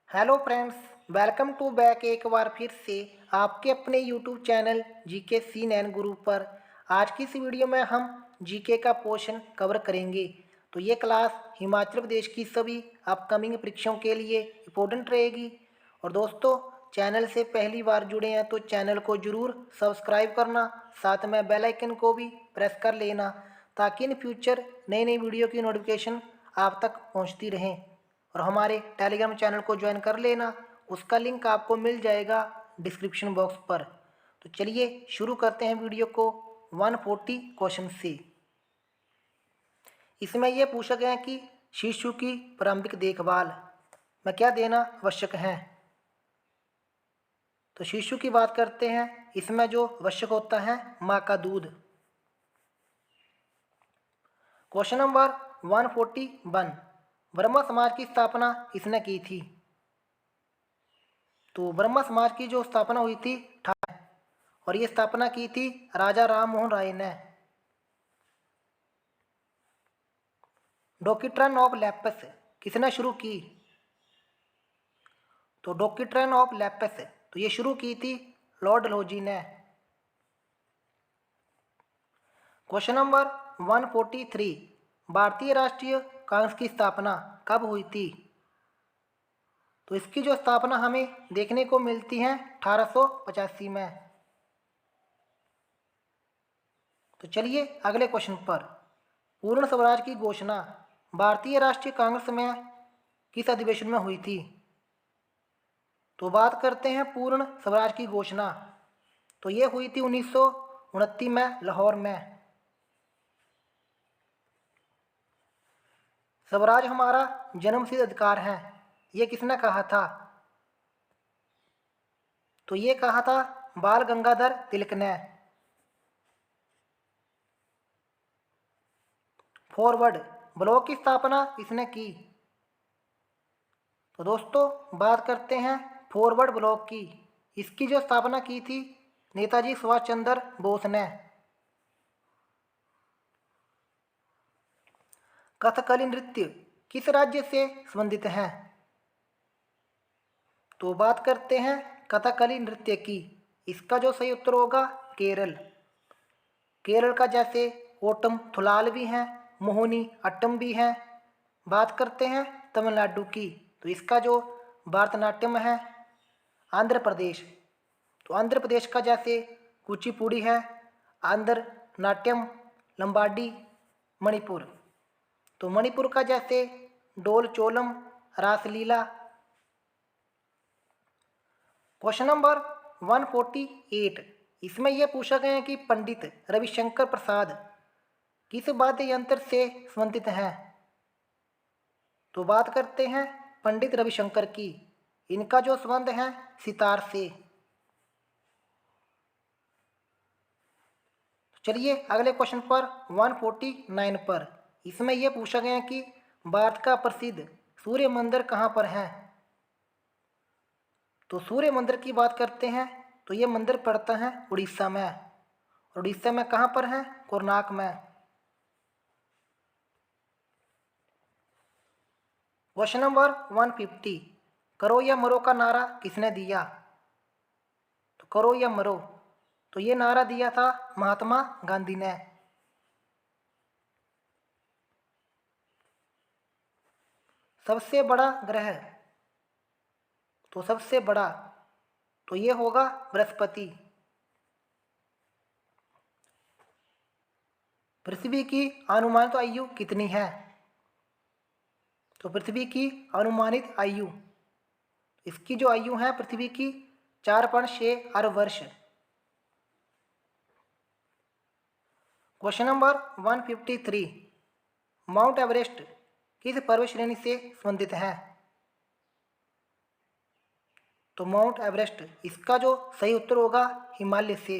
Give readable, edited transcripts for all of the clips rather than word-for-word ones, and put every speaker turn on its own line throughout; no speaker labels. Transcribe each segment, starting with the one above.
Hello friends, welcome to back एक बार फिर से आपके अपने यूट्यूब चैनल जीके C9 गुरु पर। आज की इस वीडियो में हम जीके का पोर्शन कवर करेंगे। तो ये क्लास हिमाचल प्रदेश की सभी अपकमिंग परीक्षाओं के लिए इम्पोर्टेंट रहेगी। और दोस्तों, चैनल से पहली बार जुड़े हैं तो चैनल को ज़रूर सब्सक्राइब करना, साथ में बेल आइकन को भी प्रेस कर लेना ताकि इन फ्यूचर नई नई वीडियो की नोटिफिकेशन आप तक पहुंचती रहें। और हमारे टेलीग्राम चैनल को ज्वाइन कर लेना, उसका लिंक आपको मिल जाएगा डिस्क्रिप्शन बॉक्स पर। तो चलिए शुरू करते हैं वीडियो को 140 क्वेश्चन से। इसमें यह पूछा गया है कि शिशु की प्रारंभिक देखभाल में क्या देना आवश्यक है। तो शिशु की बात करते हैं, इसमें जो आवश्यक होता है माँ का दूध। क्वेश्चन नंबर 141, ब्रह्म समाज की स्थापना किसने की थी। तो ब्रह्म समाज की जो स्थापना हुई थी और ये स्थापना की थी राजा राम मोहन राय ने। डॉक्ट्रिन ऑफ लेप्स किसने शुरू की। तो डॉक्ट्रिन ऑफ लेप्स तो ये शुरू की थी लॉर्ड डलहौजी ने। क्वेश्चन नंबर 143, भारतीय राष्ट्रीय कांग्रेस की स्थापना कब हुई थी। तो इसकी जो स्थापना हमें देखने को मिलती है 1885 में। तो चलिए अगले क्वेश्चन पर। पूर्ण स्वराज की घोषणा भारतीय राष्ट्रीय कांग्रेस में किस अधिवेशन में हुई थी। तो बात करते हैं पूर्ण स्वराज की घोषणा, तो ये हुई थी 1929 में लाहौर में। स्वराज हमारा जन्मसिद्ध अधिकार है, ये किसने कहा था। तो ये कहा था बाल गंगाधर तिलक ने। फॉरवर्ड ब्लॉक की स्थापना किसने की। तो दोस्तों बात करते हैं फॉरवर्ड ब्लॉक की। इसकी जो स्थापना की थी नेताजी सुभाष चंद्र बोस ने। कथकली नृत्य किस राज्य से संबंधित है। तो बात करते हैं कथकली नृत्य की। इसका जो सही उत्तर होगा केरल। केरल का जैसे ओटम थुलाल भी है, मोहिनी अट्टम भी है। बात करते हैं तमिलनाडु की, तो इसका जो भरतनाट्यम है। आंध्र प्रदेश, तो आंध्र प्रदेश का जैसे कुचिपुड़ी है, आंध्र नाट्यम, लंबाडी। मणिपुर, तो मणिपुर का जैसे डोल चोलम, रासलीला। क्वेश्चन नंबर 148, इसमें यह पूछा गया है कि पंडित रविशंकर प्रसाद किस वाद्य यंत्र से संबंधित हैं। तो बात करते हैं पंडित रविशंकर की। इनका जो संबंध है सितार से। चलिए अगले क्वेश्चन पर 149 पर। इसमें यह पूछा गया है कि भारत का प्रसिद्ध सूर्य मंदिर कहाँ पर है। तो सूर्य मंदिर की बात करते हैं, तो ये मंदिर पड़ता है उड़ीसा में। उड़ीसा में कहाँ पर है, कोणार्क में। क्वेश्चन नंबर 150, करो या मरो का नारा किसने दिया। तो करो या मरो, तो ये नारा दिया था महात्मा गांधी ने। सबसे बड़ा ग्रह, तो सबसे बड़ा तो ये होगा बृहस्पति। पृथ्वी की अनुमानित आयु कितनी है। तो पृथ्वी की अनुमानित आयु, इसकी जो आयु है पृथ्वी की 4.6 अरब वर्ष। क्वेश्चन नंबर 153, माउंट एवरेस्ट किस पर्वत श्रेणी से संबंधित है। तो माउंट एवरेस्ट, इसका जो सही उत्तर होगा हिमालय से।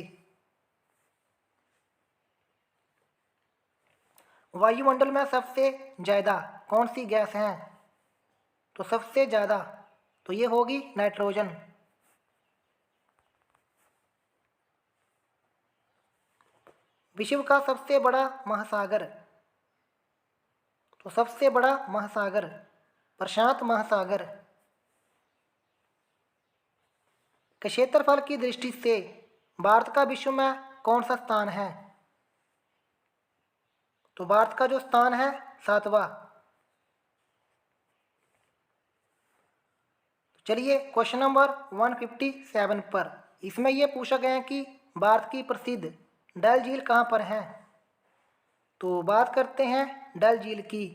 वायुमंडल में सबसे ज़्यादा कौन सी गैस है। तो सबसे ज़्यादा तो ये होगी नाइट्रोजन। विश्व का सबसे बड़ा महासागर, तो सबसे बड़ा महासागर प्रशांत महासागर। क्षेत्रफल की दृष्टि से भारत का विश्व में कौन सा स्थान है? तो भारत का जो स्थान है 7वां। चलिए क्वेश्चन नंबर 157 पर, इसमें यह पूछा गया है कि भारत की प्रसिद्ध डल झील कहाँ पर है? तो बात करते हैं डल झील की।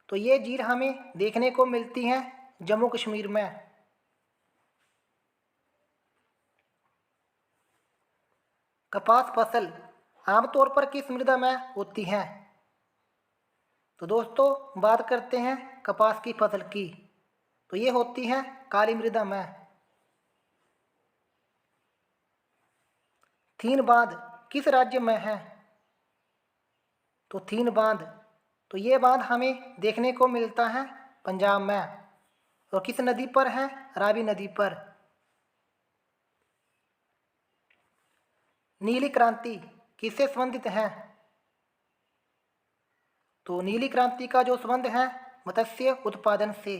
तो ये झील हमें देखने को मिलती है जम्मू कश्मीर में। कपास फसल आमतौर पर किस मृदा में होती है? तो दोस्तों बात करते हैं कपास की फसल की, तो ये होती है काली मृदा में। थीन बांध किस राज्य में है? तो थीन बांध, तो ये बांध हमें देखने को मिलता है पंजाब में। और किस नदी पर है? रावी नदी पर। नीली क्रांति किससे संबंधित है? तो नीली क्रांति का जो संबंध है मत्स्य उत्पादन से।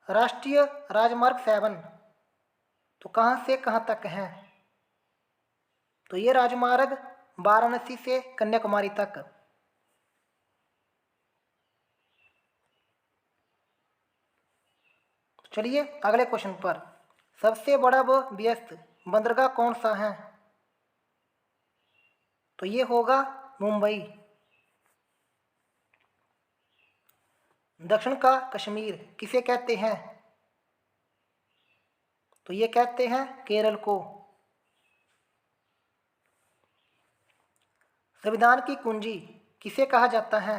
राष्ट्रीय राजमार्ग 7 तो कहाँ से कहाँ तक है? तो ये राजमार्ग वाराणसी से कन्याकुमारी तक। चलिए अगले क्वेश्चन पर, सबसे बड़ा व व्यस्त बंदरगाह कौन सा है? तो ये होगा मुंबई। दक्षिण का कश्मीर किसे कहते हैं? तो ये कहते हैं केरल को। संविधान की कुंजी किसे कहा जाता है?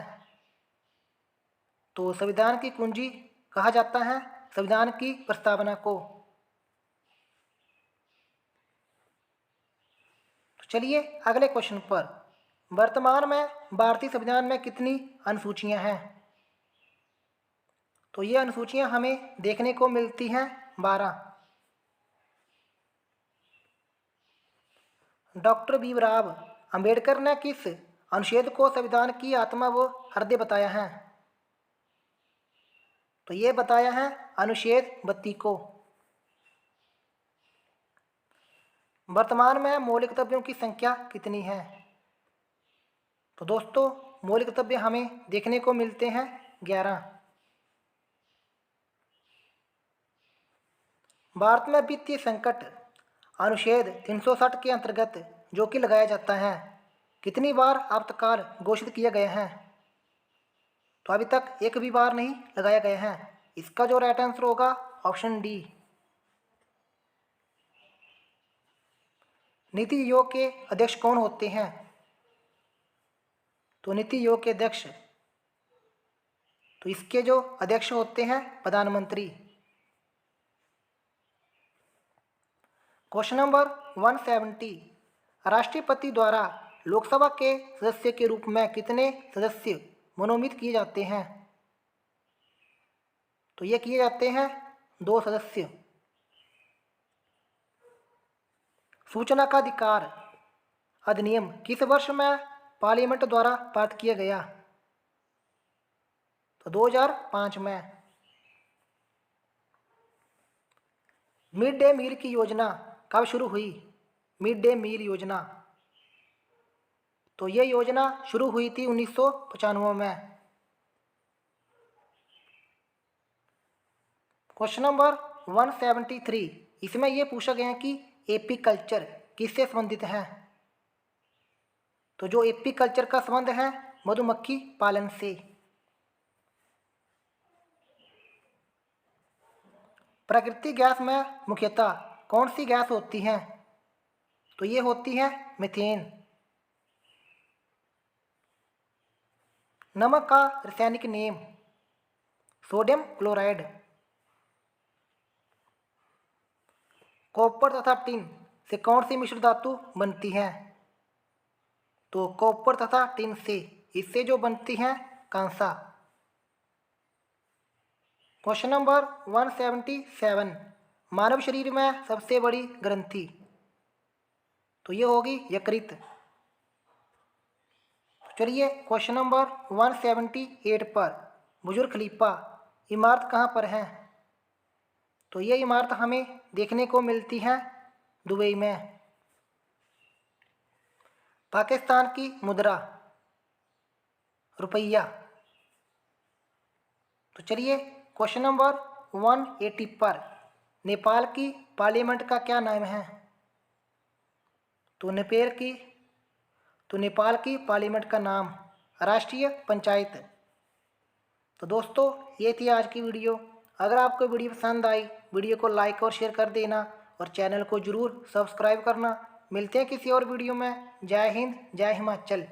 तो संविधान की कुंजी कहा जाता है संविधान की प्रस्तावना को। तो चलिए अगले क्वेश्चन पर, वर्तमान में भारतीय संविधान में कितनी अनुसूचियां हैं? तो ये अनुसूचियां हमें देखने को मिलती हैं 12। डॉक्टर भीमराव अंबेडकर ने किस अनुच्छेद को संविधान की आत्मा व हृदय बताया है? तो ये बताया है अनुच्छेद 32 को। वर्तमान में मौलिक कर्तव्यों की संख्या कितनी है? तो दोस्तों मौलिक कर्तव्य हमें देखने को मिलते हैं 11। भारत में वित्तीय संकट अनुच्छेद 360 के अंतर्गत जो कि लगाया जाता है, कितनी बार आपातकाल घोषित किया गया है? तो अभी तक एक भी बार नहीं लगाया गया है। इसका जो राइट आंसर होगा ऑप्शन डी। नीति आयोग के अध्यक्ष कौन होते हैं? तो नीति आयोग के अध्यक्ष, तो इसके जो अध्यक्ष होते हैं प्रधानमंत्री। क्वेश्चन नंबर 170, राष्ट्रपति द्वारा लोकसभा के सदस्य के रूप में कितने सदस्य मनोनीत किए जाते हैं? तो ये किए जाते हैं 2 सदस्य। सूचना का अधिकार अधिनियम किस वर्ष में पार्लियामेंट द्वारा पारित किया गया? तो 2005 में। मिड डे मील की योजना कब शुरू हुई? मिड डे मील योजना, तो ये योजना शुरू हुई थी 1995 में। क्वेश्चन नंबर 173, इसमें यह पूछा गया है कि एपी कल्चर किससे संबंधित है? तो जो एपी कल्चर का संबंध है मधुमक्खी पालन से। प्राकृतिक गैस में मुख्यतः कौन सी गैस होती है? तो ये होती है मीथेन। नमक का रासायनिक नेम सोडियम क्लोराइड। कॉपर तथा टिन से कौन सी मिश्र धातु बनती है? तो कॉपर तथा टिन से, इससे जो बनती है कांसा। क्वेश्चन नंबर 177, मानव शरीर में सबसे बड़ी ग्रंथि, तो ये होगी यकृत। चलिए क्वेश्चन नंबर 178 पर, बुर्ज खलीफा इमारत कहाँ पर है? तो ये इमारत हमें देखने को मिलती है दुबई में। पाकिस्तान की मुद्रा रुपया। तो चलिए क्वेश्चन नंबर 180 पर, नेपाल की पार्लियामेंट का क्या नाम है? तो नेपाल की पार्लियामेंट का नाम राष्ट्रीय पंचायत। तो दोस्तों ये थी आज की वीडियो। अगर आपको वीडियो पसंद आई, वीडियो को लाइक और शेयर कर देना और चैनल को ज़रूर सब्सक्राइब करना। मिलते हैं किसी और वीडियो में। जय हिंद, जय हिमाचल।